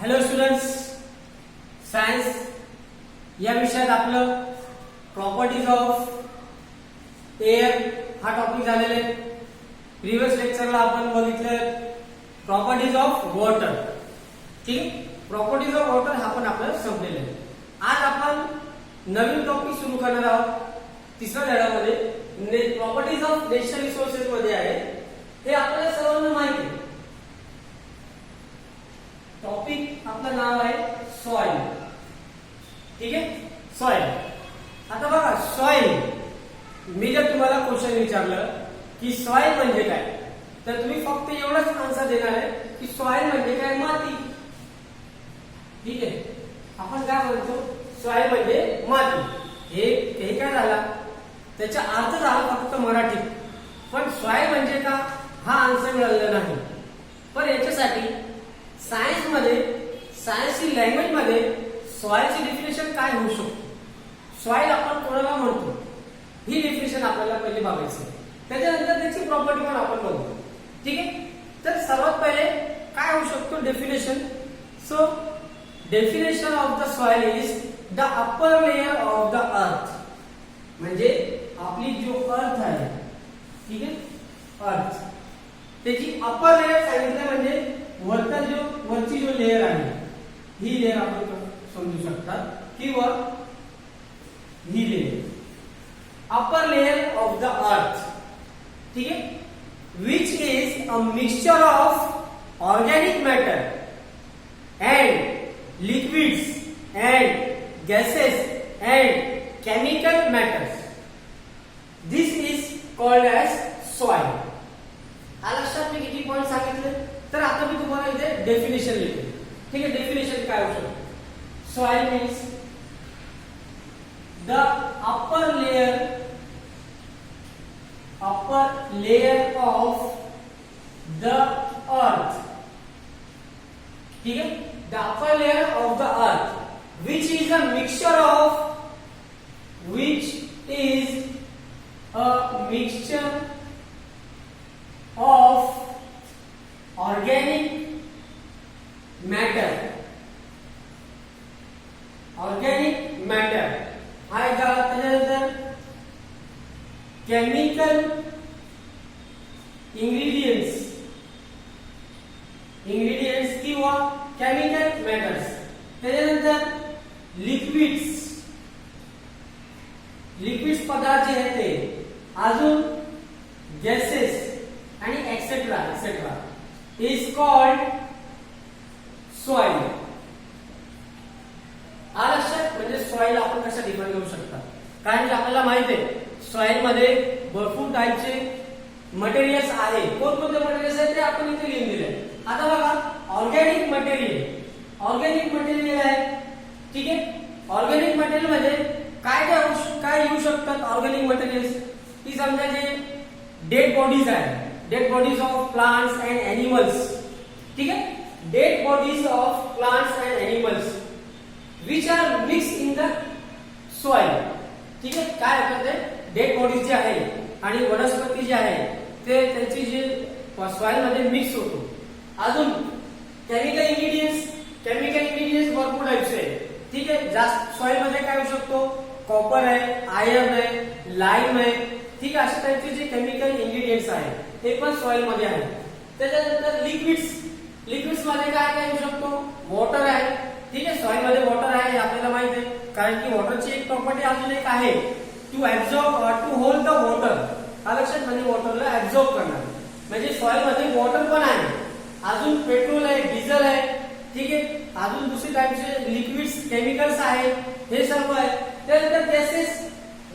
Hello students, science या विषयात आपलं प्रॉपर्टीज ऑफ एअर हा टॉपिक झालेला आहे. प्रिव्हियस लेक्चरला आपण बघितलं प्रॉपर्टीज ऑफ वॉटर. ठीक, प्रॉपर्टीज ऑफ वॉटर हा पण आपल्याला संपलेला आहे. आज आपण नवीन टॉपिक सुरू करणार आहोत. तिसऱ्या धड्यामध्ये प्रॉपर्टीज ऑफ नॅचरल रिसोर्सेस मध्ये आहे. हे आपल्याला सर्वांना माहिती आहे. टॉपिक आपलं नाव आहे सॉइल. ठीक आहे, सॉइल. आता बघा, सॉइल मी जर तुम्हाला क्वेश्चन विचारलं की सॉइल म्हणजे काय, तर तुम्ही फक्त एवढंच आन्सर देणार आहे की सॉइल म्हणजे काय, माती. ठीक आहे, आपण काय म्हणतो, सॉइल म्हणजे माती. हे काय झाला, त्याचा अर्थ झाला फक्त मराठीत. पण सॉइल म्हणजे का हा आन्सर मिळालेला नाही. पण याच्यासाठी सायन्स मध्ये, सायन्सची लँग्वेज मध्ये सॉइलची डेफिनेशन काय होऊ शकतो, सॉइल आपण कोणाला म्हणतो, ही डेफिनेशन आपल्याला पहिले बघायची. त्याच्यानंतर त्याची प्रॉपर्टी पण आपण बघू. ठीक आहे, तर सर्वात पहिले काय होऊ शकतो definition. So definition of the soil is the upper layer of the अर्थ. म्हणजे आपली जो अर्थ आहे, ठीक आहे, अर्थ त्याची अपर लेयर सांगितलं म्हणजे वरची जो लेयर आहे, ही लेयर आपण समजू शकता, किंवा ही layer upper layer of the earth. ठीक आहे, which is a mixture of organic matter and liquids and gases and chemical matters. This is called as soil. हा लक्षात मी किती पॉइंट सांगितले. तर आता मी तुम्हाला इथे डेफिनेशन लिहितो. ठीक आहे, डेफिनेशन काय होऊ शकतो. Soil means the upper layer of the earth. ठीक है, the upper layer of the अर्थ which is a mixture of organic matter आहे का. त्याच्यानंतर केमिकल इंग्रेडियंट्स किंवा केमिकल मॅटर्स. त्याच्यानंतर लिक्विड्स पदार्थ जे आहेत ते, अजून गॅसेस आणि एक्सेट्रा इज कॉल्ड सॉइल. लक्षात, म्हणजे सॉइल आपण कसं डिफाइन करू शकता. कारण की आपल्याला माहिती आहे सॉइल मध्ये भरपूर टाईपचे मटेरियल्स आहे. कोणकोणते मटेरियल्स आहेत ते आपण इथे लिहून दिले. आता बघा, ऑर्गॅनिक मटेरियल आहे. ठीक आहे, ऑर्गॅनिक मटेरियल मध्ये काय येऊ शकतात. ऑर्गॅनिक मटेरियल्स ही समजा जे डेड बॉडीज आहे, dead bodies of plants and animals. ठीक आहे, dead bodies of plants and animals which are mix in the soil. ठीक आहे, काय होतं, डेड बॉडीज जे आहे आणि वनस्पती जे आहे ते त्यांची जे सॉइल मध्ये मिक्स होतो. अजून केमिकल इंग्रेडियंट्स भरपूर टाइप्स आहे. ठीक आहे, जास्त सॉइल मध्ये काय होऊ शकतो, कॉपर आहे, आयर्न आहे, लाईम आहे. ठीक आहे, अशा टाइपचे जे केमिकल इंग्रेडियंट्स आहे ते पण सॉइल मध्ये आहे. त्याच्यानंतर लिक्विड्स मध्ये काय काय येऊ शकतो, वॉटर आहे. ठीक आहे, सॉइल मध्ये वॉटर आहे हे आपल्याला माहिती आहे. कारण की वॉटरची एक प्रॉपर्टी अजून एक आहे, टू होल्ड द वॉटर. हा लक्षात, म्हणजे वॉटरला ऍब्झॉर्ब करणार. म्हणजे सॉइल मध्ये वॉटर पण आहे, अजून पेट्रोल आहे, डिझेल आहे. ठीक आहे, अजून दुसरी टाइपचे लिक्विड्स, केमिकल्स आहे, हे सर्व आहे. त्यानंतर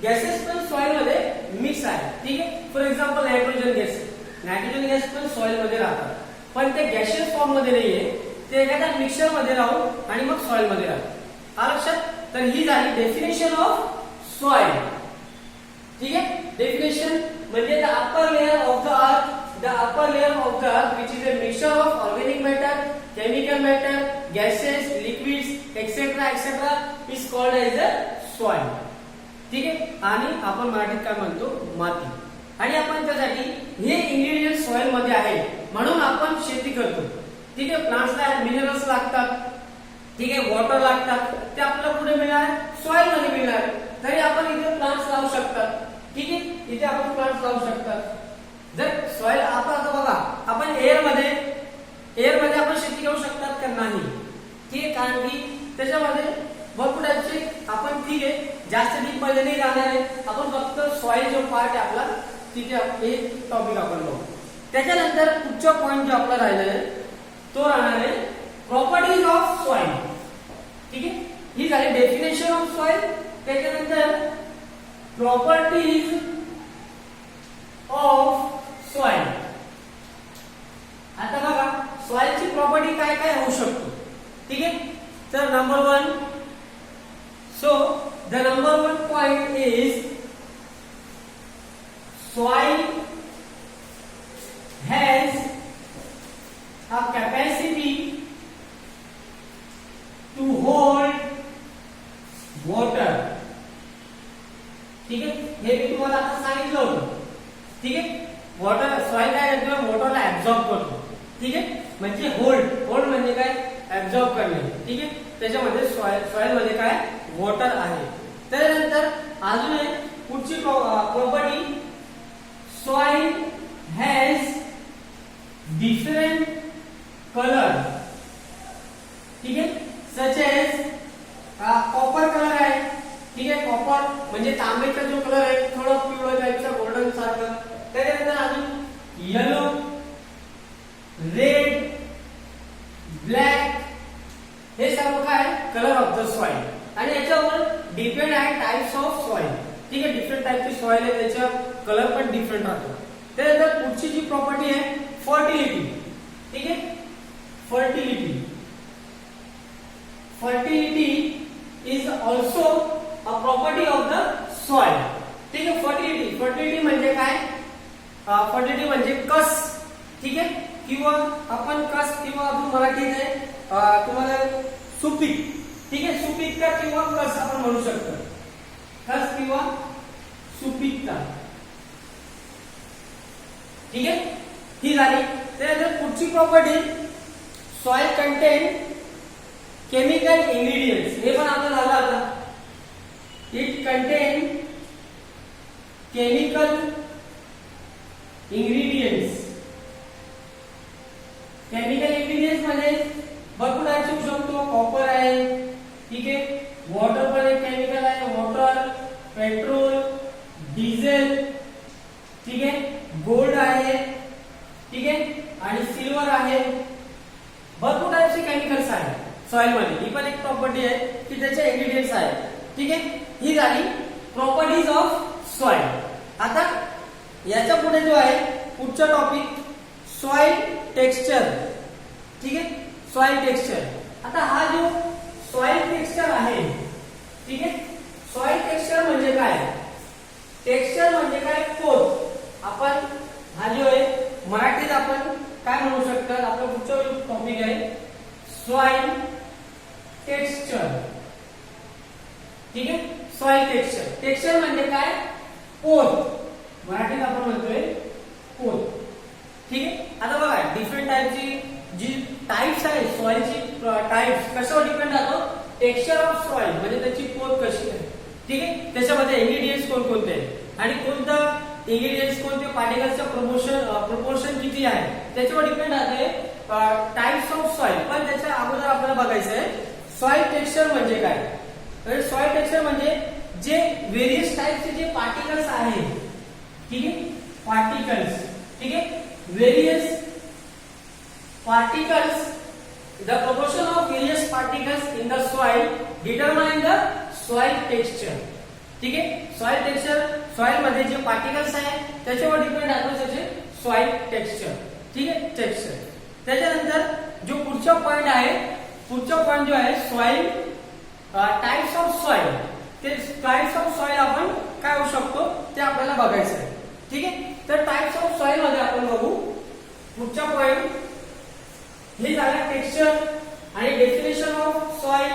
गॅसेस पण सॉइल मध्ये मिक्स आहे. ठीक आहे, फॉर एक्झाम्पल नायट्रोजन गॅस पण सॉइल मध्ये राहतात, पण ते गॅशियस फॉर्म मध्ये नाहीये, ते एखाद्या मिक्सचर मध्ये राहून आणि मग सॉइल मध्ये राहतात. हा लक्षात. तर ही झाली डेफिनेशन ऑफ सॉइल. ठीक आहे, डेफिनेशन म्हणजे the upper layer of the अर्थ which is a mixture of organic matter, chemical matter, gases, liquids etcetera is called as a soil. ठीक आहे, आणि आपण मराठीत काय म्हणतो, माती. आणि आपण त्यासाठी हे इंग्रेडियंट सॉइल मध्ये आहे म्हणून आपण शेती करतो. ठीक आहे, प्लांट्सला मिनरल्स लागतात, ठीक आहे, वॉटर लागतात, ते आपल्याला कुठे मिळणार, सॉइल मध्ये मिळणार. तरी आपण इथे प्लांट्स लावू शकतात. ठीक आहे, इथे आपण प्लांट्स लावू शकतात. जर सॉइल आता बघा, आपण एअर मध्ये आपण शेती करू शकतात का, नाही. ठीक आहे, कारण की त्याच्यामध्ये भरपूर टाईपचे आपण, ठीक आहे, जास्त डीप मध्ये नाही जाणार आहे. आपण फक्त सॉइल जो पार्ट आहे आपला तिथे हे टॉपिक आपण बघू. त्याच्यानंतर पुढचा पॉइंट जो आपला राहिला आहे तो राहणार आहे प्रॉपर्टीज ऑफ सॉइल. ठीक आहे, ही झाली डेफिनेशन ऑफ सॉइल. त्याच्यानंतर प्रॉपर्टीज ऑफ सॉइल. आता बघा सॉइलची प्रॉपर्टी काय काय होऊ शकतो. ठीक आहे, तर number 1, so the number 1 point is soil has a capacity to hold water. ठीक आहे, हे मी तुम्हाला आता सांगितलं होतं. ठीक आहे, वॉटर सॉइल काय करतो, वॉटरला ऍब्सॉर्ब करतो. ठीक आहे, म्हणजे होल्ड म्हणजे काय, ऍब्सॉर्ब करणे. ठीक आहे, त्याच्यामध्ये सॉइल मध्ये काय, वॉटर आहे. त्यानंतर अजून एक पुढची property, soil has different colour. ठीक आहे, सच एज कॉपर कलर आहे. ठीक आहे, कॉपर म्हणजे तांबेचा जो कलर आहे, थोडा पिवळा टाईपचा, गोल्डन सारखं. त्यानंतर अजून येलो, रेड, ब्लॅक, हे सर्व काय कलर ऑफ द सॉइल. आणि याच्यावर डिपेंड आहे टाइप्स ऑफ सॉइल. ठीक आहे, डिफरंट टाइपची सॉइल आहे, त्याचा कलर पण डिफरंट राहतो. त्यानंतर पुढची जी प्रॉपर्टी आहे फर्टिलिटी. ठीक आहे, fertility is also a property of the soil. ठीक आहे, फर्टिलिटी म्हणजे काय, फर्टिलिटी म्हणजे कस. ठीक आहे, किंवा आपण कस किंवा अजून मराठीत आहे तुम्हाला सुपीक. ठीक आहे, सुपीकता किंवा कस आपण म्हणू शकतो, कस किंवा सुपीकता. ठीक आहे, ही झाली. त्यानंतर पुढची property, soil content chemical ingredients. हे पण आपलं झालं आता. It content chemical ingredients. Chemical ingredients म्हणजे भरपूर टाईपचे होऊ शकतो. कॉपर आहे, ठीक आहे, वॉटर पण एक केमिकल आहे, वॉटर, पेट्रोल, डिझेल, ठीक आहे, गोल्ड आहे, ठीक आहे, आणि सिल्वर आहे. भरपूर टाईपचे केमिकल्स आहेत सॉइल मध्ये. ही पण एक प्रॉपर्टी आहे की त्याचे इन्ग्रेडियंट्स आहेत. ठीक आहे, ही झाली प्रॉपर्टीज ऑफ सॉइल. आता याच्या पुढे जो आहे पुढचा टॉपिक, सॉइल टेक्स्चर. ठीक आहे, सॉइल टेक्स्चर. आता हा जो सॉइल टेक्स्चर आहे, ठीक आहे, सॉइल टेक्स्चर म्हणजे काय, टेक्स्चर म्हणजे काय, पोत. आपण हा जो आहे मराठीत आपण काय म्हणू शकतात, आपला पुढचा टॉपिक आहे सॉइल टेक्स्चर. ठीक आहे, सॉइल टेक्स्चर म्हणजे काय, पोत. मराठीत आपण म्हणतोय पोत. ठीक आहे, आता बघा डिफरंट टाईपची जी टाइप्स आहे सॉइलची, टाइप्स कशावर डिपेंड राहतो, टेक्स्चर ऑफ सॉइल म्हणजे त्याची पोत कशी आहे. ठीक आहे, त्याच्यामध्ये इन्ग्रेडियंट्स कोणकोणते आहेत आणि कोणता इन्ग्रेडियंट्स कोणते पार्टिकल्सचा प्रोपोर्शन किती आहे त्याच्यावर डिपेंड राहते टाइप्स ऑफ सॉइल. पण त्याच्या अगोदर आपल्याला बघायचं आहे सॉइल टेक्स्चर म्हणजे काय. सॉइल टेक्स्चर म्हणजे जे व्हेरियस टाइपचे जे पार्टिकल्स आहेत, ठीक आहे, पार्टिकल्स, ठीक आहे, various particles, the proportion of various particles in the soil determine the soil texture. ठीक आहे, सॉइल टेक्स्चर, सॉइल मध्ये जे पार्टिकल्स आहेत त्याच्यावर डिपेंड राहतो त्याचे सॉइल टेक्स्चर. ठीक आहे, टेक्स्चर. त्याच्यानंतर जो पुढचा पॉइंट आहे, पुढचा पॉइंट जो आहे सॉइल टाइप्स ऑफ सॉइल. ते टाइप्स ऑफ सॉइल आपण काय होऊ शकतो ते आपल्याला बघायचं आहे. ठीक आहे, तर टाइप्स ऑफ सॉइल मध्ये आपण बघू पुढचा पॉइंट. हे झालं टेक्स्चर आणि डेफिनेशन ऑफ सॉइल.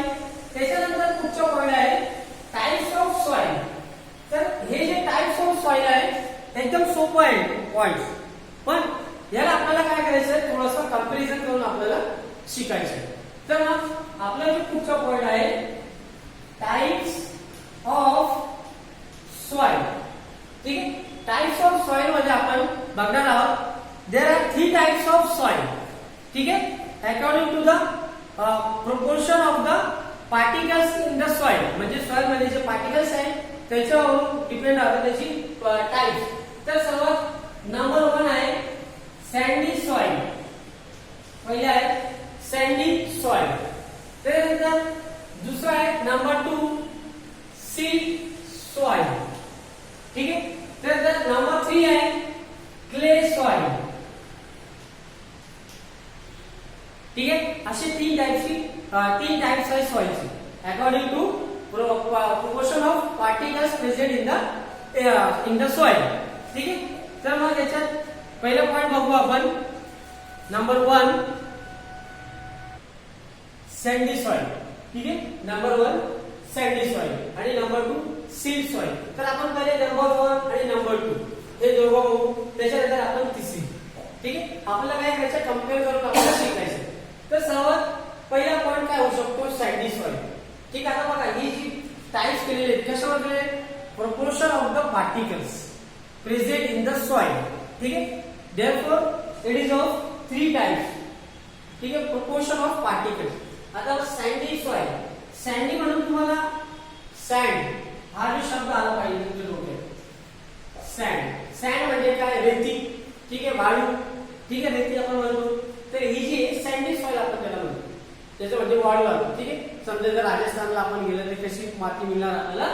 त्याच्यानंतर पुढचा पॉइंट आहे टाइप्स ऑफ सॉइल. तर हे जे टाइप्स ऑफ सॉइल आहे एकदम सोपं आहे पॉइंट, पण याला आपल्याला काय करायचं आहे, थोडंसं कंपॅरिझन करून आपल्याला शिकायचं आहे. तर मग आपला जो पुढचा पॉइंट आहे टाइप्स ऑफ सॉइल. ठीक आहे, टाइप्स ऑफ सॉइल मध्ये आपण बघणार आहोत there are 3 types of soil. ठीक आहे, according to the proportion of the particles in the soil. म्हणजे सॉइल मध्ये जे पार्टिकल्स आहेत त्याच्यावरून डिपेंड आहे त्याची टाइप्स. तर सर्वात नंबर 1 आहे सँडी सॉइल. पहिले आहे सँडी सॉइल. त्यानंतर दुसरा आहे नंबर 2 सीड सॉइल. ठीक आहे, त्यानंतर नंबर 3 आहे क्ले सॉइल. ठीक आहे, असे 3 टाइप्स आहे सॉइलचे according to proportion of particles present in the soil. ठीक आहे, तर मग याच्यात पहिला पॉइंट बघू आपण. Number 1 sandy soil. ठीक आहे, नंबर 1 सँडी सॉइल आणि नंबर 2 सीड सॉइल. तर आपण पहिले नंबर 1 आणि नंबर 2 हे दोघं बघू, त्याच्यानंतर आपण तिसरी. ठीक आहे, आपल्याला काय करायचं कंपेअर करून आपल्याला शिकायचं. तर सर्वात पहिला पॉइंट काय होऊ शकतो सँडी सॉइल. ठीक आहे, आता बघा ही जी टाइप्स केलेले आहेत कशामध्ये proportion of the particles present in the soil. ठीक आहे, therefore it is of 3 types. ठीक आहे, प्रोपोर्शन ऑफ पार्टिकल्स. आता सँडी सॉइल, सँडी म्हणून तुम्हाला सँड हा जो शब्द आला पाहिजे तुमच्या डोक्यात. सँड म्हणजे काय रेती. ठीक आहे, वाळू. ठीक आहे, रेती आपण म्हणतो. तर ही जी सँडी सॉइल आपण त्याला म्हणतो त्याचं म्हणजे वाळू आलं. ठीक आहे, समजा जर राजस्थानला आपण गेलं तर कशी माती मिळणार आपल्याला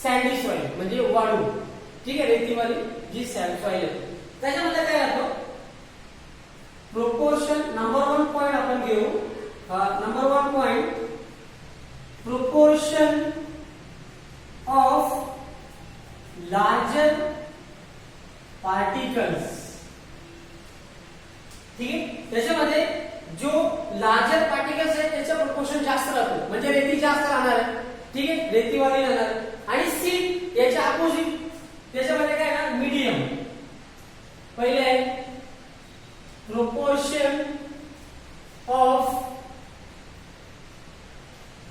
सँडी सॉइल म्हणजे वाळू. ठीक आहे, रेतीवाली जी सॉइल आहे. त्याच्यामध्ये काय राहतो प्रोपोर्शन. नंबर 1 पॉइंट आपण घेऊ. Number 1 point proportion of larger particles. ठीक आहे, त्याच्यामध्ये जो लार्जर पार्टिकल्स आहेत त्याचं प्रोपोर्शन जास्त राहतो. म्हणजे रेती जास्त राहणार आहे. ठीक आहे, रेतीवाली राहणार. आणि सीड याच्या अपोजिट त्याच्यामध्ये काय आहे मीडियम. पहिले आहे proportion of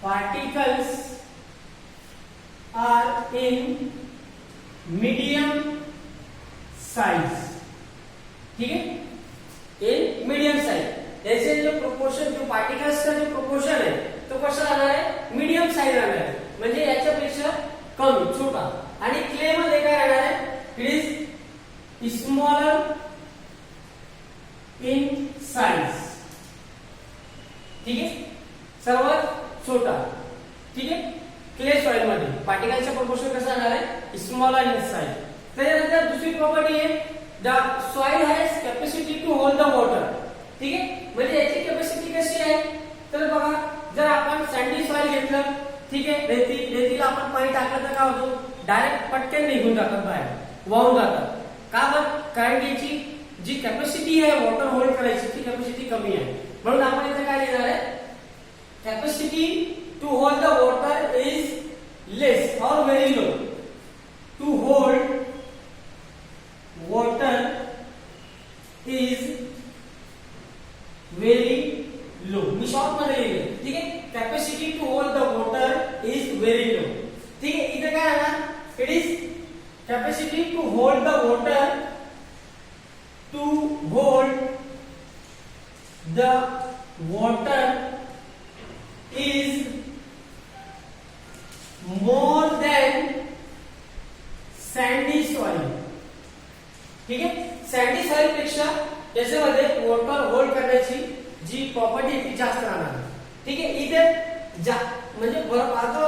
particles are in medium size. ठीक है, इन मीडियम साइज. ऐसे जो प्रोपोर्शन जो पार्टिकल्स का जो प्रोपोर्शन है तो कसा राहणार आहे मीडियम साइज राहणार आहे. म्हणजे याच्यापेक्षा कमी छोटा. आणि क्ले मध्ये काय राहणार आहे it is smaller in size. ठीक आहे, सर्वात छोटा. ठीक आहे, क्ले सॉइल मध्ये पार्टिकलचा प्रोपोर्शन कसा राहणार आहे स्मॉलर इन साइज. त्यानंतर दुसरी प्रॉपर्टी आहे the soil has capacity to hold the water. ठीक आहे, म्हणजे याची कॅपॅसिटी कशी आहे तर बघा जर आपण सँडी सॉइल घेतलं. ठीक आहे, रेतीला आपण पाणी टाकलं तर काय होतो डायरेक्ट पटकन निघून जातात बाहेर, वाहून जातात. का बरं कारण की याची जी कॅपॅसिटी आहे वॉटर होल्ड करायची ती कॅपॅसिटी कमी आहे. म्हणून आपण इथे काय लिहिणार आहे capacity to hold the water is less or very low. To hold water is very low. मी शॉर्ट मध्ये लिहिले. ठीक आहे, capacity to hold the water is very low. ठीक आहे, इथे काय आहे it is capacity to hold the water to hold the water is more than sandy soil. ठीक आहे, सँडी सॉइल पेक्षा त्याच्यामध्ये वॉटर होल्ड करण्याची जी प्रॉपर्टी ती जास्त राहणार. ठीक आहे, इथे म्हणजे आता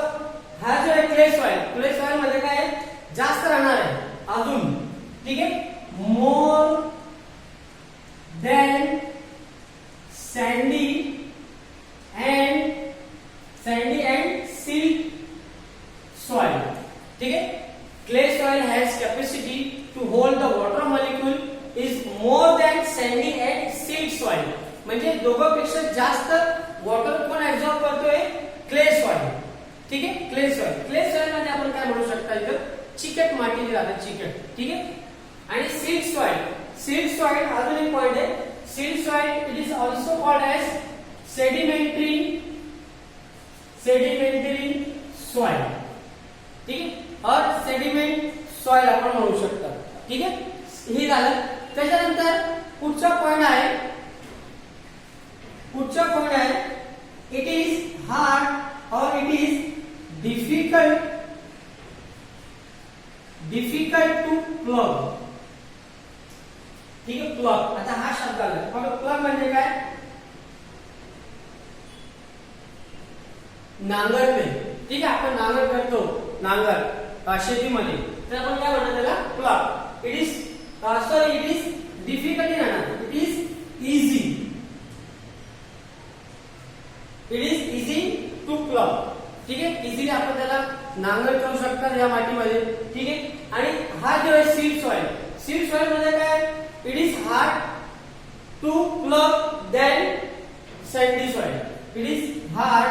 हा जो आहे क्ले सॉइल मध्ये काय जास्त राहणार आहे अजून. ठीक आहे, मोर than sandy and silt soil. ठीक आहे, clay soil has capacity to hold the water molecule is more than sandy and silt soil. म्हणजे दोघांपेक्षा जास्त वॉटर कोण ऍब्सॉर्ब करतोय क्ले सॉइल. ठीक आहे, क्ले सॉइल मध्ये आपण काय म्हणू शकता इथं चिकट माती राहते चिकट. ठीक आहे, आणि सिल्ट सॉइल अजून एक पॉइंट आहे. Silt soil it is also called as sedimentary sedimentary soil, ठीक आहे, और सेडिमेंट सॉइल आपण म्हणू शकतो, ठीक आहे. हे झालं. त्याच्यानंतर पुढचा पॉइंट आहे, इट इज हार्ड और it is difficult to plug, ठीक आहे. प्लग, आता हा शब्द आला. मग प्लग म्हणजे काय? नांगरणे, ठीक आहे. आपण नांगर करतो, नांगर शेतीमध्ये, तर आपण काय म्हणतो त्याला? Plug. It is difficult in another, it is easy to plug, ठीक आहे. इझिली आपण त्याला नांगर करू शकतात या मातीमध्ये, ठीक आहे. आणि हा जो आहे सीड सॉइल मध्ये काय? It is hard to plough than sandy soil. It is hard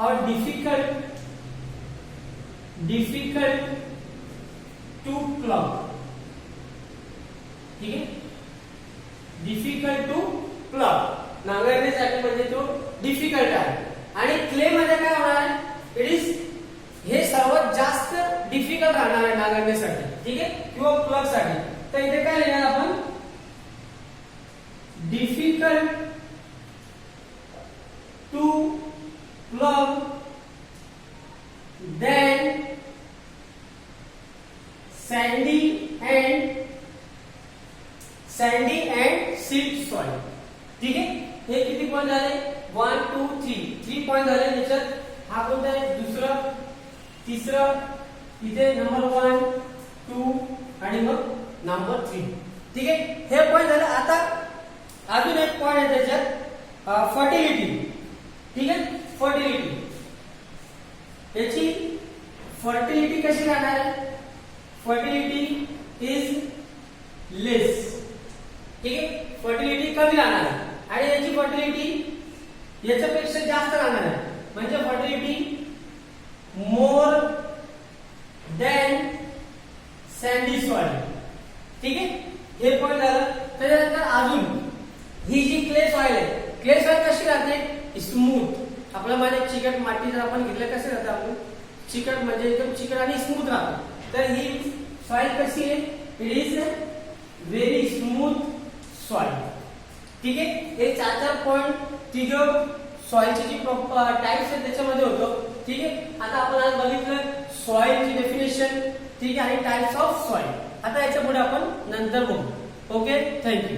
or difficult to plug, ठीक आहे. डिफिकल्ट टू प्लग नांगरण्यासाठी म्हणजे तो डिफिकल्ट आहे. आणि क्ले मध्ये काय होणार? इट इज, हे सर्वात जास्त डिफिकल्ट राहणार आहे नांगरण्यासाठी, ठीक आहे, किंवा प्लग साठी. तर इथे काय लिहिणार आपण? Difficult to plough than sandy and silt soil, ठीक आहे. हे किती पॉइंट झाले? 1 2 3 पॉइंट झाले. त्याच्यात हा कोणता आहे? दुसरं, तिसरं, इथे नंबर 1 2 आणि मग नंबर 3, ठीक आहे. हे पॉइंट झाले. आता अजून एक पॉइंट आहे त्याच्यात, फर्टिलिटी, ठीक आहे. फर्टिलिटी, याची फर्टिलिटी कशी राहणार आहे? फर्टिलिटी इज लेस, ठीक आहे. फर्टिलिटी कमी राहणार आहे आणि याची फर्टिलिटी याच्यापेक्षा जास्त राहणार आहे, म्हणजे fertility more than sandy soil, ठीक आहे. हे पॉइंट झालं. त्याच्यानंतर अजून ही जी क्ले सॉइल आहे, क्ले सॉइल कशी राहते? स्मूथ. आपल्या मध्ये चिकट माती जर आपण घेतलं कसे राहतं? आपण चिकट म्हणजे एकदम चिकट आणि स्मूथ राहतो. तर ही सॉइल कशी आहे? It is very smooth soil, ठीक आहे. हे 4 पॉइंट ती जो सॉइलची जी टाइप्स आहेत त्याच्यामध्ये होतो, ठीक आहे. आता आपण आज बघितलं सॉइलची डेफिनेशन, ठीक आहे, आणि टाइप्स ऑफ सॉइल. आता याच्या पुढे आपण नंतर बघू. Okay, thank you.